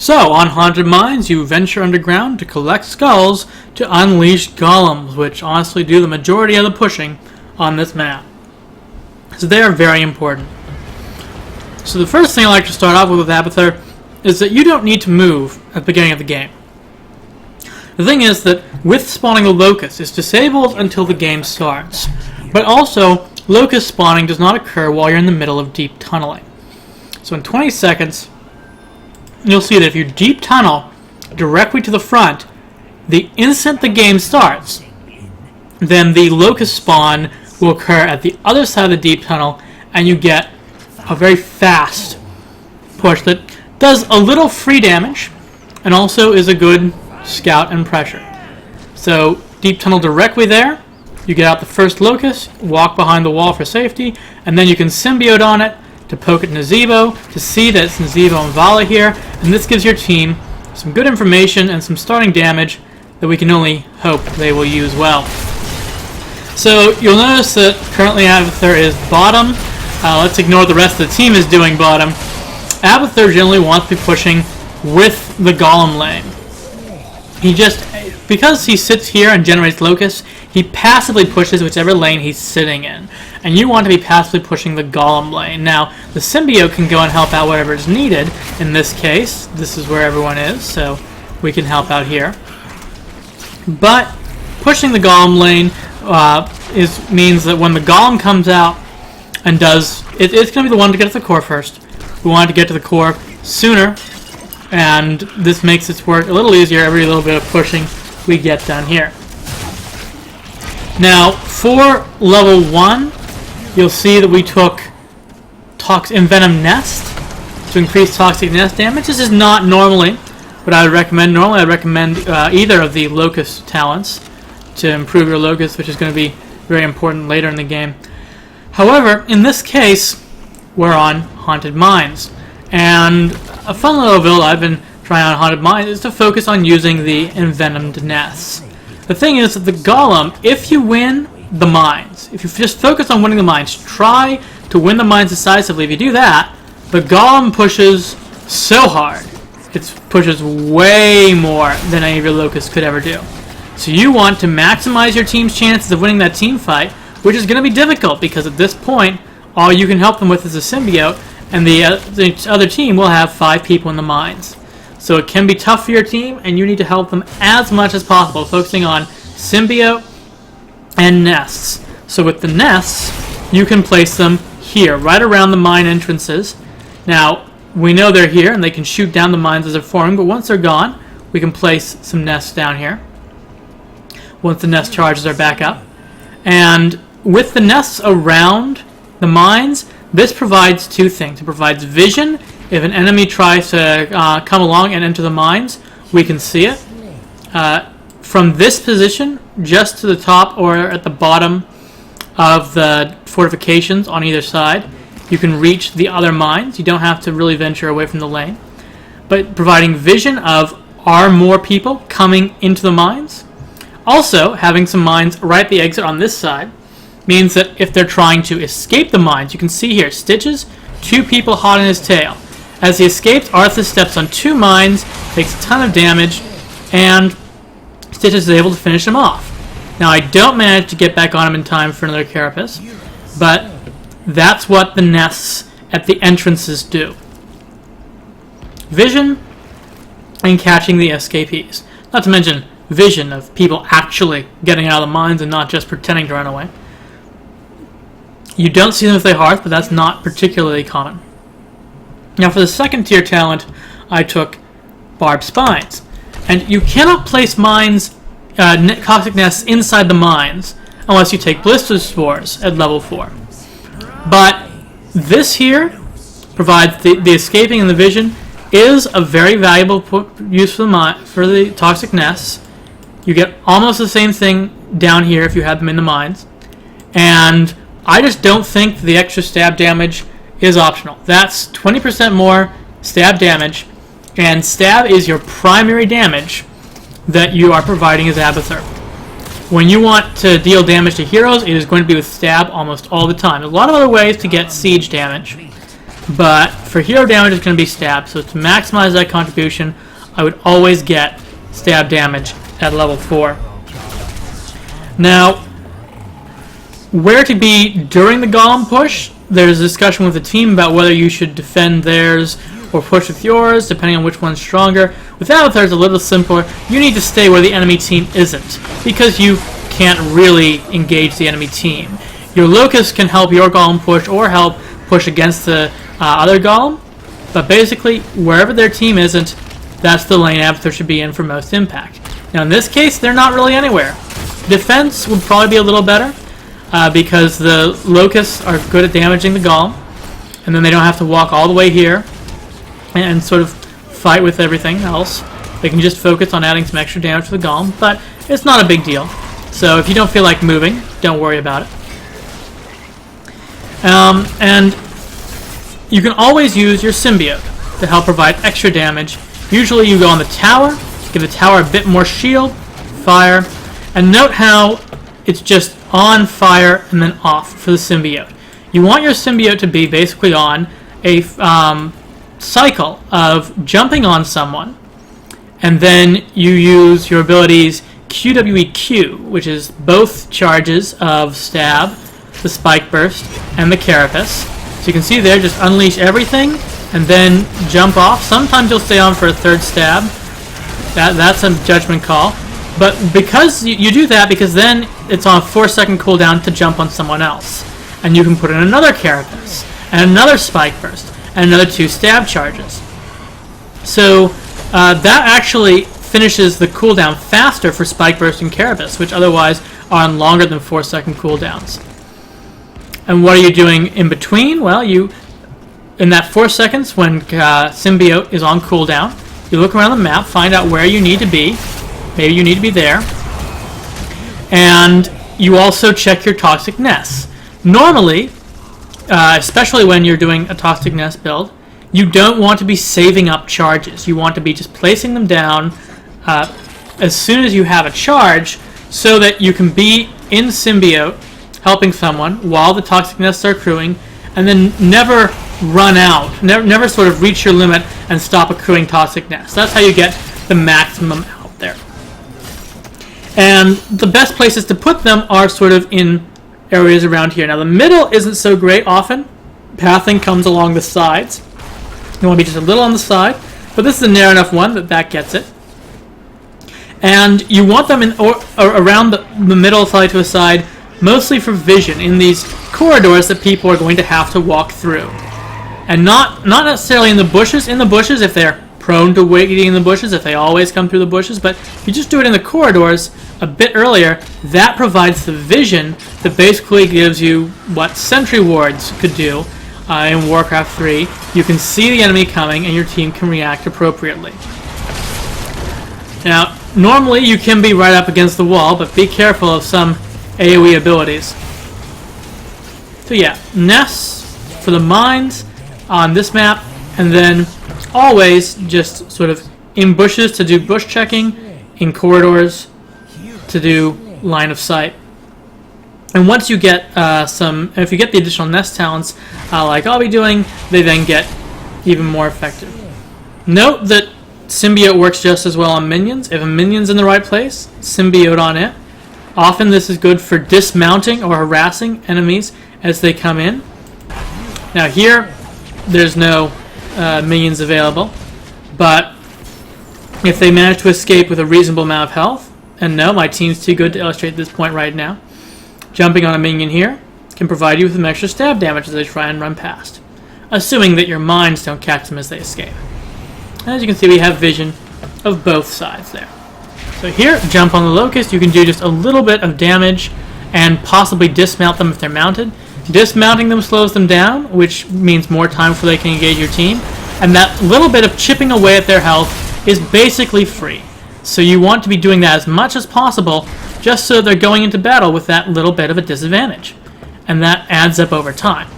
So, on Haunted Mines, you venture underground to collect skulls to unleash golems, which honestly do the majority of the pushing on this map. So they are very important. So the first thing I like to start off with Abathur is that you don't need to move at the beginning of the game. The thing is that with spawning the locust, it's disabled until the game starts. But also, locust spawning does not occur while you're in the middle of deep tunneling. So in 20 seconds, you'll see that if you deep tunnel directly to the front, the instant the game starts, then the locust spawn will occur at the other side of the deep tunnel, and you get a very fast push that does a little free damage, and also is a good scout and pressure. So, deep tunnel directly there, you get out the first locust, walk behind the wall for safety, and then you can symbiote on it to poke at Nazeebo, to see that it's Nazeebo and Vala here, and this gives your team some good information and some starting damage that we can only hope they will use well. So you'll notice that currently Abathur is bottom. Let's ignore the rest of the team is doing bottom. Abathur generally wants to be pushing with the golem lane. Because he sits here and generates locusts, he passively pushes whichever lane he's sitting in. And you want to be passively pushing the golem lane. Now, the symbiote can go and help out whatever is needed. In this case, this is where everyone is, so we can help out here. But pushing the golem lane means that when the golem comes out and it's going to be the one to get to the core first. We want to get to the core sooner, and this makes its work a little easier every little bit of pushing we get done here. Now, for level 1, you'll see that we took Envenom Nest to increase Toxic Nest damage. This is not normally what I would recommend. Normally I'd recommend either of the Locust talents to improve your Locust, which is going to be very important later in the game. However, in this case, we're on Haunted Mines. And a fun little build I've been trying on Haunted Mines is to focus on using the Envenomed Nests. The thing is that the Golem, if you win the mines, if you just focus on winning the mines, try to win the mines decisively. If you do that, the Golem pushes so hard. It pushes way more than any of your Locusts could ever do. So you want to maximize your team's chances of winning that team fight, which is going to be difficult because at this point, all you can help them with is a symbiote, and the other team will have 5 people in the mines. So it can be tough for your team, and you need to help them as much as possible, focusing on symbiote and nests. So with the nests, you can place them here, right around the mine entrances. Now, we know they're here, and they can shoot down the mines as they're forming, but once they're gone, we can place some nests down here. Once the nest charges are back up. And with the nests around the mines, this provides 2 things. It provides vision. If an enemy tries to come along and enter the mines, we can see it. From this position, just to the top or at the bottom of the fortifications on either side, you can reach the other mines. You don't have to really venture away from the lane. But providing vision of, are more people coming into the mines? Also, having some mines right at the exit on this side means that if they're trying to escape the mines, you can see here, Stitches, 2 people hot in his tail. As he escapes, Arthas steps on 2 mines, takes a ton of damage, and Stitches is able to finish him off. Now, I don't manage to get back on him in time for another Carapace, but that's what the nests at the entrances do. Vision and catching the escapees. Not to mention vision of people actually getting out of the mines and not just pretending to run away. You don't see them if they hearth, but that's not particularly common. Now for the second tier talent, I took Barbed Spines. And you cannot place mines, Toxic Nests inside the mines unless you take Blister Spores at level 4. But this here provides the escaping and the vision is a very valuable use for the Toxic Nests. You get almost the same thing down here if you have them in the mines. And I just don't think the extra stab damage is optional. That's 20% more stab damage, and stab is your primary damage that you are providing as Abathur. When you want to deal damage to heroes, it is going to be with stab almost all the time. There's a lot of other ways to get siege damage, But for hero damage, it's going to be stab. So to maximize that contribution, I would always get stab damage at level 4. Now, where to be during the golem push, there's a discussion with the team about whether you should defend theirs or push with yours, depending on which one's stronger. With Abathur, it's a little simpler. You need to stay where the enemy team isn't, because you can't really engage the enemy team. Your Locust can help your golem push or help push against the other golem, but basically, wherever their team isn't, that's the lane Abathur should be in for most impact. Now, in this case, they're not really anywhere. Defense would probably be a little better, because the Locusts are good at damaging the golem, and then they don't have to walk all the way here and sort of fight with everything else. They can just focus on adding some extra damage to the golem, but it's not a big deal. So if you don't feel like moving, don't worry about it. And you can always use your symbiote to help provide extra damage. Usually you go on the tower, give the tower a bit more shield, fire, and note how it's just on, fire, and then off for the symbiote. You want your symbiote to be basically on a cycle of jumping on someone, and then you use your abilities QWEQ, which is both charges of stab, the spike burst, and the carapace. So you can see there, just unleash everything, and then jump off. Sometimes you'll stay on for a third stab. That's a judgment call. But because you do that, because then it's on a 4-second cooldown to jump on someone else. And you can put in another carapace, and another spike burst, and another 2 stab charges. So that actually finishes the cooldown faster for spike burst and carapace, which otherwise are on longer than 4-second cooldowns. And what are you doing in between? Well, in that 4 seconds when symbiote is on cooldown, you look around the map, find out where you need to be. Maybe you need to be there. And you also check your toxic nests. Normally, especially when you're doing a toxic nest build, you don't want to be saving up charges. You want to be just placing them down as soon as you have a charge, so that you can be in symbiote helping someone while the toxic nests are accruing, and then never run out, never sort of reach your limit and stop accruing toxic nests. That's how you get the maximum out there. And the best places to put them are sort of in areas around here. Now the middle isn't so great often. Pathing comes along the sides. You want to be just a little on the side, but this is a narrow enough one that gets it. And you want them in or around the middle side to a side, mostly for vision, in these corridors that people are going to have to walk through. And not necessarily in the bushes. In the bushes, if they're prone to waiting in the bushes, if they always come through the bushes, but if you just do it in the corridors a bit earlier, that provides the vision that basically gives you what sentry wards could do in Warcraft 3. You can see the enemy coming and your team can react appropriately. Now, normally you can be right up against the wall, but be careful of some AoE abilities. So yeah, nests for the mines on this map, and then always just sort of in bushes to do bush checking, in corridors to do line of sight. And once you get if you get the additional nest talents like I'll be doing, they then get even more effective. Note that symbiote works just as well on minions. If a minion's in the right place, symbiote on it. Often this is good for dismounting or harassing enemies as they come in. Now here, there's no minions available, but if they manage to escape with a reasonable amount of health, and no, my team's too good to illustrate this point right now, jumping on a minion here can provide you with some extra stab damage as they try and run past, assuming that your mines don't catch them as they escape. And as you can see, we have vision of both sides there. So here, jump on the Locust, you can do just a little bit of damage and possibly dismount them if they're mounted. Dismounting them slows them down, which means more time before they can engage your team. And that little bit of chipping away at their health is basically free. So you want to be doing that as much as possible, just so they're going into battle with that little bit of a disadvantage. And that adds up over time.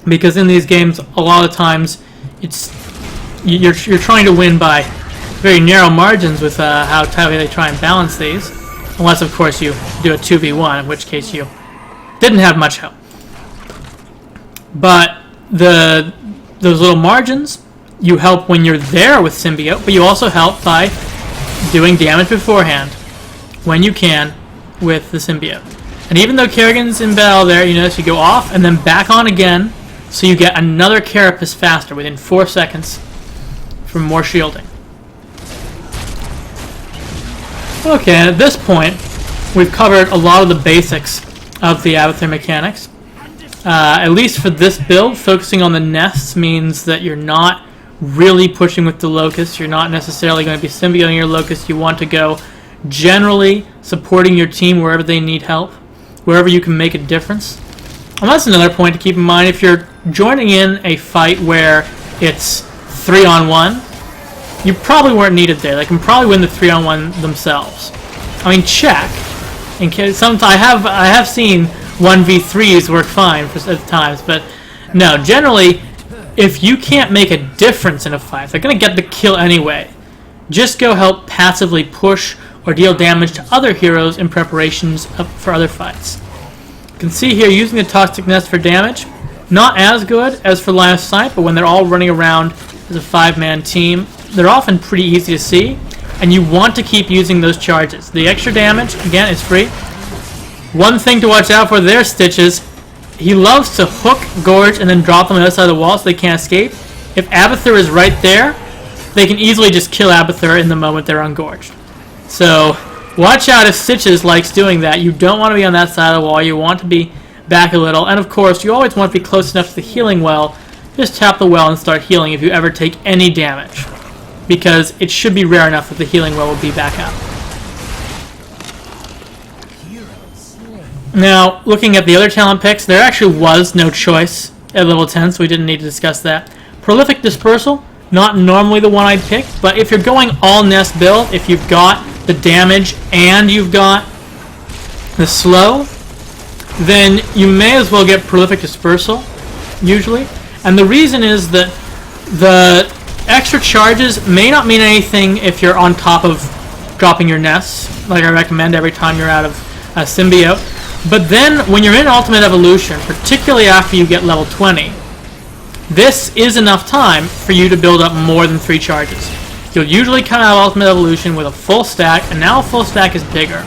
Because in these games, a lot of times, you're trying to win by very narrow margins with how tightly they try and balance these. Unless, of course, you do a 2v1, in which case you didn't have much help. But the those little margins. You help when you're there with symbiote, but you also help by doing damage beforehand when you can with the symbiote. And even though Kerrigan's in battle there, you notice you go off and then back on again, so you get another carapace faster within 4 seconds from more shielding. Okay, and at this point, we've covered a lot of the basics of the Abathur mechanics. At least for this build, focusing on the nests means that you're not really pushing with the Locust. You're not necessarily going to be symbioting your Locust. You want to go generally supporting your team wherever they need help, wherever you can make a difference. And that's another point to keep in mind. If you're joining in a fight where it's 3-on-1, you probably weren't needed there. They can probably win the 3-on-1 themselves. I mean, check. In case I have seen 1v3s work fine at times, but no. Generally, if you can't make a difference in a fight, if they're going to get the kill anyway, just go help passively push or deal damage to other heroes in preparations for other fights. You can see here using the Toxic Nest for damage, not as good as for line of sight, but when they're all running around as a 5-man team, they're often pretty easy to see, and you want to keep using those charges. The extra damage, again, is free. One thing to watch out for there, Stitches, he loves to hook, gorge, and then drop them on the other side of the wall so they can't escape. If Abathur is right there, they can easily just kill Abathur in the moment they're ungorged. So, watch out if Stitches likes doing that. You don't want to be on that side of the wall. You want to be back a little. And of course, you always want to be close enough to the healing well. Just tap the well and start healing if you ever take any damage, because it should be rare enough that the healing well will be back up. Now, looking at the other talent picks, there actually was no choice at level 10, so we didn't need to discuss that. Prolific Dispersal, not normally the one I'd pick, but if you're going all nest build, if you've got the damage and you've got the slow, then you may as well get Prolific Dispersal, usually. And the reason is that the extra charges may not mean anything if you're on top of dropping your nests, like I recommend every time you're out of a symbiote. But then, when you're in Ultimate Evolution, particularly after you get level 20, this is enough time for you to build up more than 3 charges. You'll usually come out of Ultimate Evolution with a full stack, and now a full stack is bigger.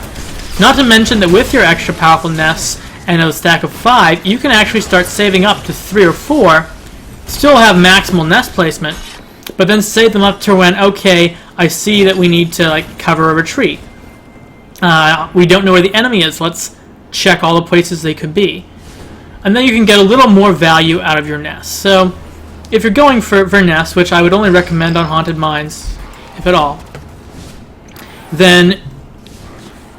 Not to mention that with your extra powerful nests and a stack of 5, you can actually start saving up to 3 or 4, still have maximal nest placement, but then save them up to when, okay, I see that we need to cover a retreat. We don't know where the enemy is, let's check all the places they could be. And then you can get a little more value out of your nests. So, if you're going for nests, which I would only recommend on Haunted Mines, if at all, then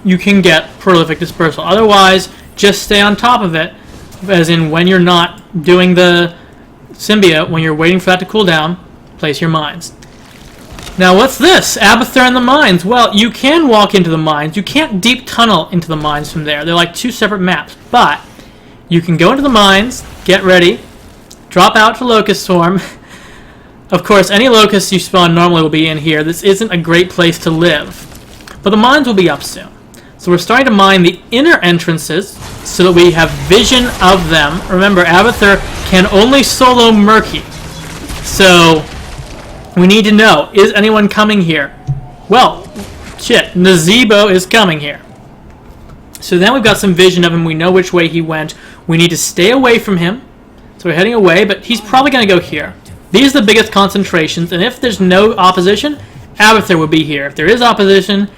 you can get Prolific Dispersal. Otherwise, just stay on top of it, as in when you're not doing the symbiote, when you're waiting for that to cool down, place your mines. Now, what's this? Abathur and the mines. Well, you can walk into the mines. You can't deep tunnel into the mines from there. They're like 2 separate maps. But you can go into the mines, get ready, drop out to Locust Swarm. Of course, any locusts you spawn normally will be in here. This isn't a great place to live. But the mines will be up soon. So we're starting to mine the inner entrances so that we have vision of them. Remember, Abathur can only solo Murky. So we need to know, is anyone coming here? Well, shit, Nazebo is coming here. So then we've got some vision of him. We know which way he went. We need to stay away from him. So we're heading away, but he's probably going to go here. These are the biggest concentrations, and if there's no opposition, Abathur would be here. If there is opposition,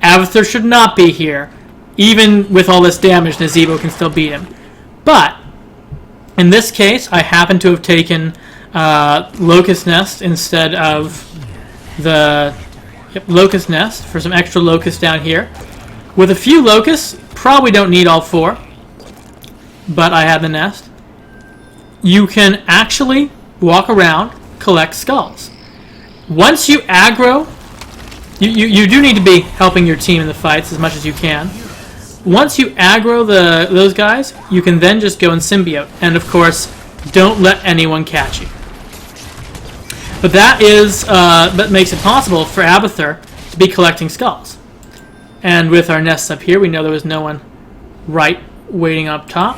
Abathur should not be here. Even with all this damage, Nazebo can still beat him. But in this case, I happen to have taken Locust Nest instead of the Locust Nest for some extra locusts down here. With a few locusts, probably don't need all 4, but I have the nest. You can actually walk around, collect skulls. Once you aggro, you do need to be helping your team in the fights as much as you can. Once you aggro those guys, you can then just go and symbiote. And of course, don't let anyone catch you. But that makes it possible for Abathur to be collecting skulls. And with our nests up here, we know there was no one right waiting up top.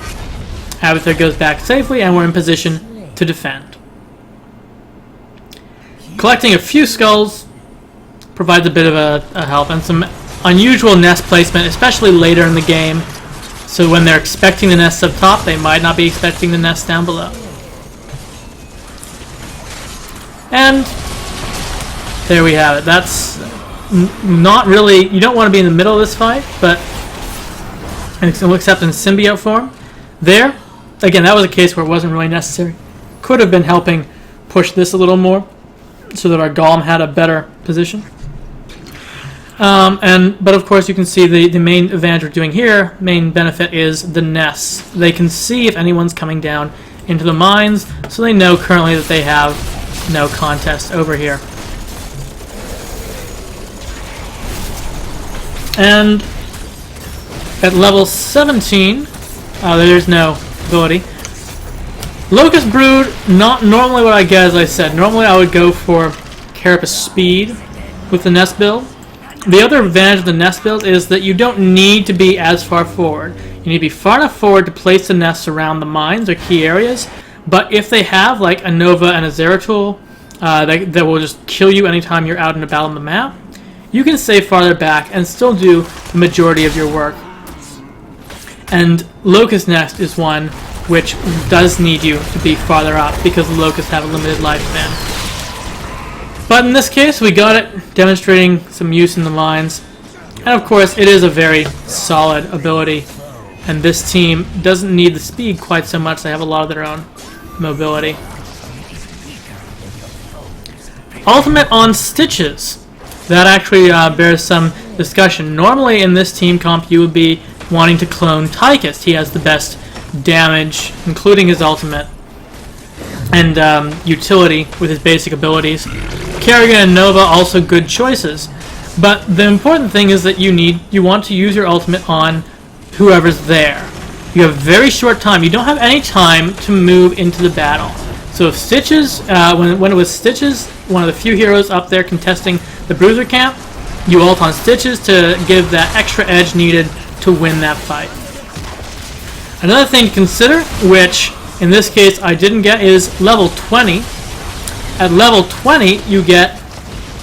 Abathur goes back safely, and we're in position to defend. collecting a few skulls provides a bit of a help, and some unusual nest placement, especially later in the game. So when they're expecting the nest up top, they might not be expecting the nest down below. And there we have it. That's not really... You don't want to be in the middle of this fight, but except in symbiote form. There, again, that was a case where it wasn't really necessary. Could have been helping push this a little more so that our golem had a better position. But of course you can see the main advantage we're doing here, main benefit is the nests. They can see if anyone's coming down into the mines, so they know currently that they have no contest over here. And at level 17, there's no ability. Locust Brood, not normally what I get, as I said. Normally I would go for Carapace Speed with the nest build. The other advantage of the nest build is that you don't need to be as far forward. You need to be far enough forward to place the nests around the mines or key areas, but if they have like a Nova and a Zeratul that will just kill you anytime you're out and about on the map, you can stay farther back and still do the majority of your work. And Locust Nest is one which does need you to be farther up because the Locusts have a limited lifespan. But in this case, we got it, demonstrating some use in the mines. And of course, it is a very solid ability. And this team doesn't need the speed quite so much. They have a lot of their own mobility. Ultimate on Stitches. That actually bears some discussion. Normally in this team comp, you would be wanting to clone Tychus. He has the best damage, including his ultimate, and utility with his basic abilities. Kerrigan and Nova also good choices, but the important thing is that you want to use your ultimate on whoever's there. You have very short time. You don't have any time to move into the battle. So if Stitches, when it was Stitches, one of the few heroes up there contesting the Bruiser camp, you ult on Stitches to give that extra edge needed to win that fight. Another thing to consider, which in this case I didn't get, is level 20. At level 20, you get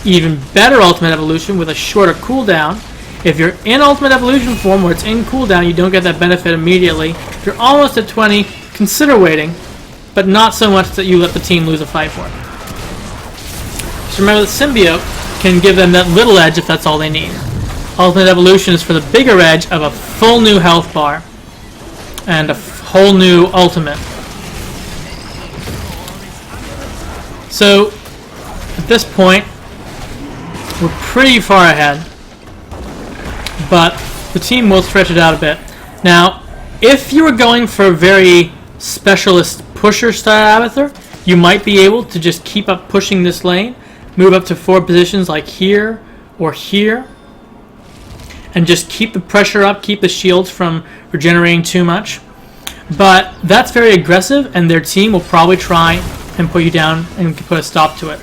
even better Ultimate Evolution with a shorter cooldown. If you're in Ultimate Evolution form where it's in cooldown, you don't get that benefit immediately. If you're almost at 20, consider waiting, but not so much that you let the team lose a fight for it. Just remember that Symbiote can give them that little edge if that's all they need. Ultimate Evolution is for the bigger edge of a full new health bar and a whole new ultimate. So, at this point, we're pretty far ahead, but the team will stretch it out a bit. Now, if you were going for a very specialist pusher style Abathur, you might be able to just keep up pushing this lane, move up to 4 positions like here or here, and just keep the pressure up, keep the shields from regenerating too much. But that's very aggressive, and their team will probably try and put you down and put a stop to it.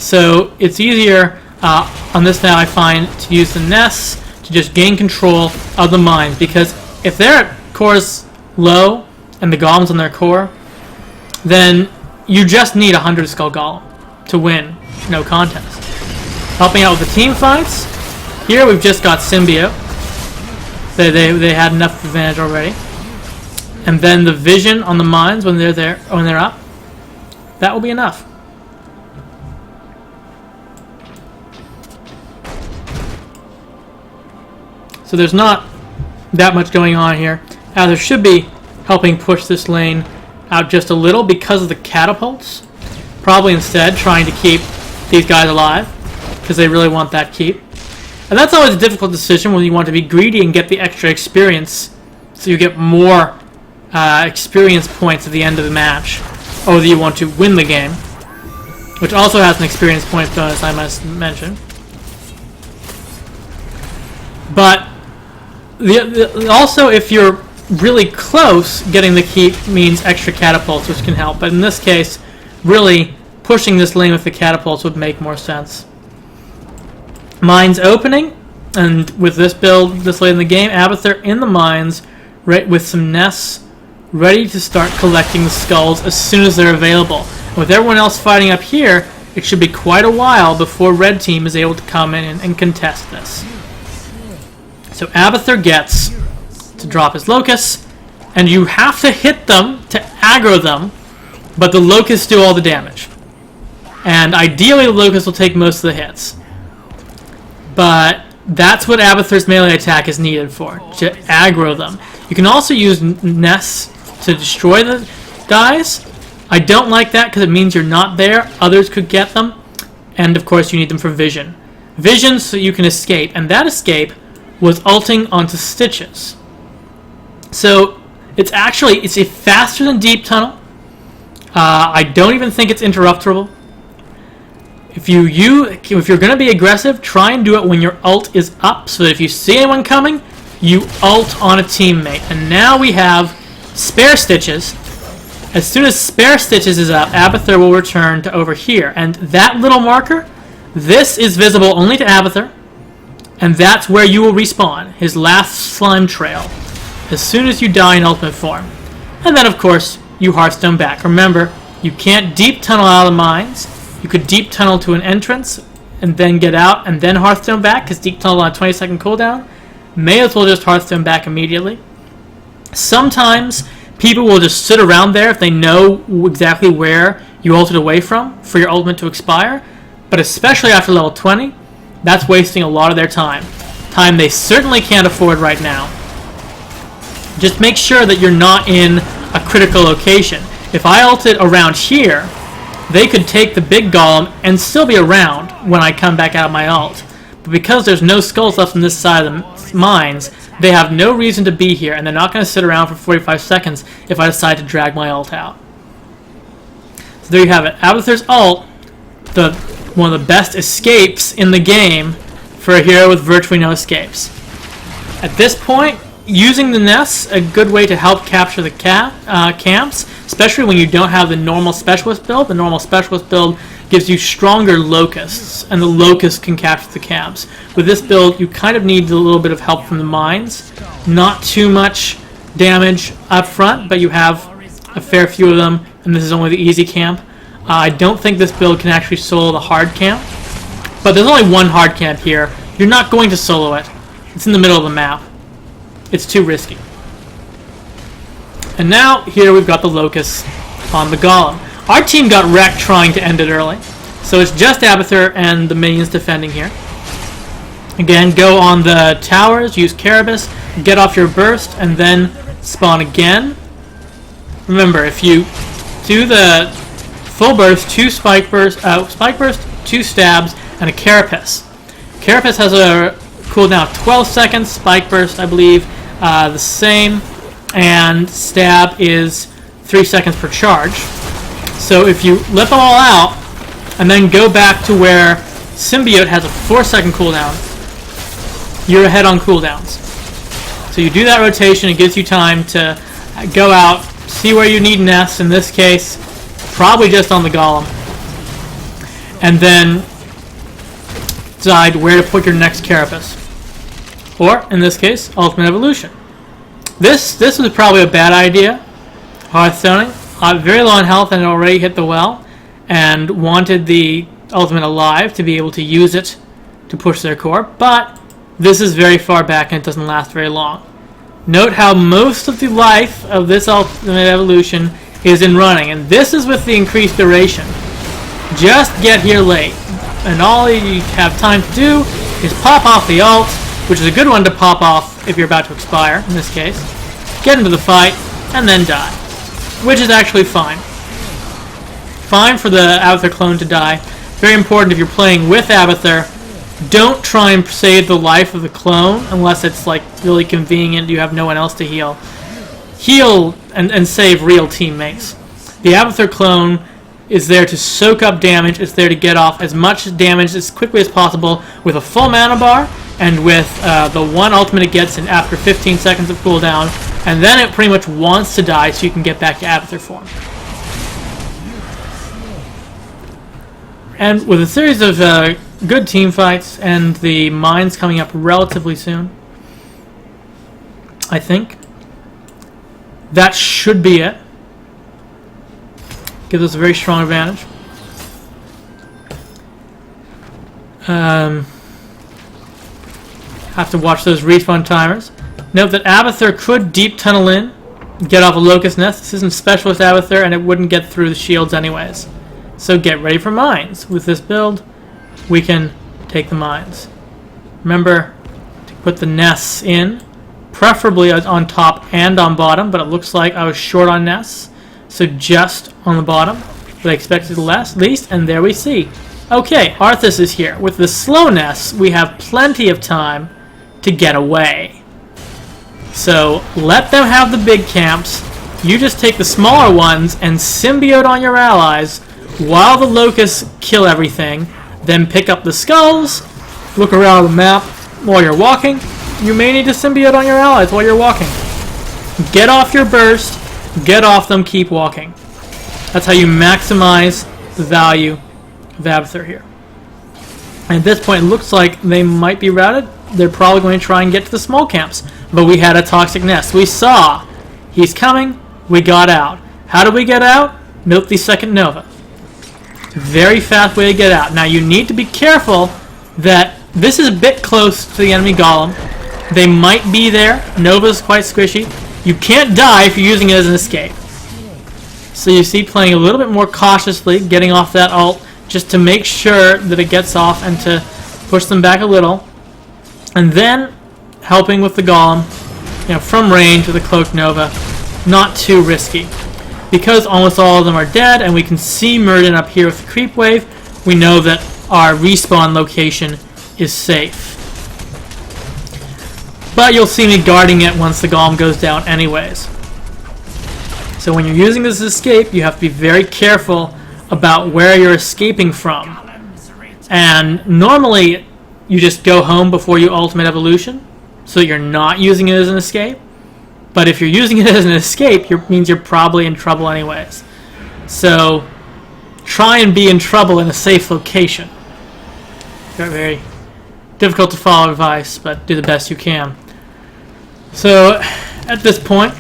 So it's easier on this now, I find, to use the nests to just gain control of the mines, because if they're at cores low and the golems on their core, then you just need 100 skull golem to win, no contest. Helping out with the team fights, here we've just got Symbiote. They had enough advantage already. And then the vision on the mines when they're there, when they're up, that will be enough. So there's not that much going on here. There should be helping push this lane out just a little because of the catapults. Probably instead trying to keep these guys alive because they really want that keep. And that's always a difficult decision when you want to be greedy and get the extra experience, so you get more experience points at the end of the match, or that you want to win the game, which also has an experience point bonus, I must mention. But also, if you're really close, getting the keep means extra catapults, which can help. But in this case, really pushing this lane with the catapults would make more sense. Mines opening, and with this build this late in the game, Abathur in the mines, right, with some nests, ready to start collecting the skulls as soon as they're available. And with everyone else fighting up here, it should be quite a while before red team is able to come in and contest this. So Abathur gets to drop his Locust, and you have to hit them to aggro them, but the Locusts do all the damage. And ideally the Locust will take most of the hits. But that's what Abathur's melee attack is needed for, to aggro them. You can also use nests to destroy the guys. I don't like that because it means you're not there. Others could get them. And of course you need them for vision. Vision so you can escape. And that escape was ulting onto Stitches. So it's a faster than Deep Tunnel. I don't even think it's interruptible. If you're going to be aggressive, try and do it when your ult is up, so that if you see anyone coming, you ult on a teammate. And now we have Spare Stitches. As soon as Spare Stitches is up, Abathur will return to over here. And that little marker, this is visible only to Abathur, and that's where you will respawn, his last slime trail, as soon as you die in ultimate form. And then, of course, you Hearthstone back. Remember, you can't deep tunnel out of the mines. You could deep tunnel to an entrance and then get out and then Hearthstone back, because deep tunnel on a 20-second cooldown. May as well just Hearthstone back immediately. Sometimes people will just sit around there if they know exactly where you ulted away from for your ultimate to expire, but especially after level 20, that's wasting a lot of their time. Time they certainly can't afford right now. Just make sure that you're not in a critical location. If I ulted around here, they could take the big golem and still be around when I come back out of my ult. But because there's no skulls left on this side of the mines, they have no reason to be here, and they're not going to sit around for 45 seconds if I decide to drag my ult out. So there you have it. Abathur's ult, one of the best escapes in the game for a hero with virtually no escapes. At this point, using the nests, a good way to help capture the camps, especially when you don't have the normal specialist build. The normal specialist build gives you stronger locusts, and the locusts can capture the camps. With this build, you kind of need a little bit of help from the mines. Not too much damage up front, but you have a fair few of them, and this is only the easy camp. I don't think this build can actually solo the hard camp, but there's only one hard camp here. You're not going to solo it. It's in the middle of the map. It's too risky. And now, here we've got the Locust on the Golem. Our team got wrecked trying to end it early. So it's just Abathur and the minions defending here. Again, go on the towers, use Carabus, get off your burst, and then spawn again. Remember, if you do the full burst, 2 spike burst, 2 stabs, and a Carapace. Carapace has a cooldown of 12 seconds, spike burst, I believe, the same, and stab is 3 seconds per charge. So if you let them all out, and then go back to where Symbiote has a 4-second cooldown, you're ahead on cooldowns. So you do that rotation, it gives you time to go out, see where you need nests, in this case, probably just on the Golem, and then decide where to put your next Carapace. Or, in this case, Ultimate Evolution. This was probably a bad idea. Hearthstoning. Very low on health and already hit the well, and wanted the Ultimate alive to be able to use it to push their core, but this is very far back and it doesn't last very long. Note how most of the life of this Ultimate Evolution is in running, and this is with the increased duration. Just get here late, and all you have time to do is pop off the ult, which is a good one to pop off if you're about to expire, in this case, get into the fight, and then die. Which is actually fine. Fine for the Abathur clone to die. Very important if you're playing with Abathur, don't try and save the life of the clone unless it's like really convenient, you have no one else to heal. Heal and save real teammates. The Abathur clone is there to soak up damage, it's there to get off as much damage as quickly as possible with a full mana bar, and with the one ultimate it gets in after 15 seconds of cooldown, and then it pretty much wants to die so you can get back to Abathur form. And with a series of good team fights and the mines coming up relatively soon, I think that should be it. Gives us a very strong advantage. Have to watch those respawn timers. Note that Abathur could deep tunnel in, get off a locust nest. This isn't specialist Abathur, and it wouldn't get through the shields anyways. So get ready for mines. With this build, we can take the mines. Remember to put the nests in, preferably on top and on bottom, but it looks like I was short on nests, so just on the bottom. But I expected least, and there we see. Okay, Arthas is here. With the slow nests, we have plenty of time to get away. So let them have the big camps. You just take the smaller ones and symbiote on your allies while the locusts kill everything. Then pick up the skulls, look around the map while you're walking. You may need to symbiote on your allies while you're walking. Get off your burst, get off them, keep walking. That's how you maximize the value of Abathur here. At this point, it looks like they might be routed. They're probably going to try and get to the small camps. But we had a toxic nest. We saw he's coming. We got out. How did we get out? Milk the second Nova. Very fast way to get out. Now you need to be careful that this is a bit close to the enemy golem. They might be there. Nova's quite squishy. You can't die if you're using it as an escape. So you see playing a little bit more cautiously, getting off that ult just to make sure that it gets off and to push them back a little. And then helping with the golem, from range with a cloaked Nova. Not too risky. Because almost all of them are dead and we can see Murden up here with the creep wave, we know that our respawn location is safe. But you'll see me guarding it once the golem goes down anyways. So when you're using this escape, you have to be very careful about where you're escaping from. And normally, you just go home before you ultimate evolution, so that you're not using it as an escape. But if you're using it as an escape, it means you're probably in trouble anyways. So try and be in trouble in a safe location. Very difficult to follow advice, but do the best you can. So at this point,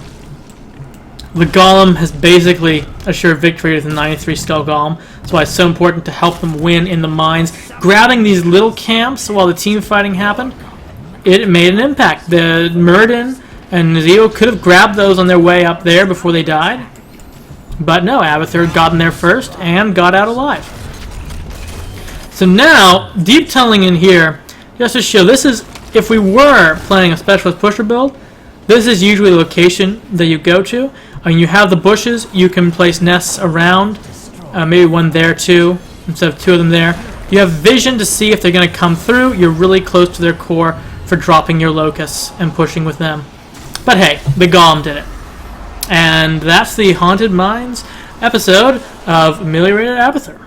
the golem has basically assured victory with the 93 skull golem. That's why it's so important to help them win in the mines. Grabbing these little camps while the team fighting happened, it made an impact. The Murden and Nazio could have grabbed those on their way up there before they died. But no, Abathur had gotten there first and got out alive. So now, deep tunneling in here, just to show, this is, if we were playing a specialist pusher build, this is usually the location that you go to. You have the bushes, you can place nests around, maybe one there too, instead of two of them there. You have vision to see if they're going to come through. You're really close to their core for dropping your locusts and pushing with them. But hey, the golem did it. And that's the Haunted Mines episode of Ameliorated Abathur.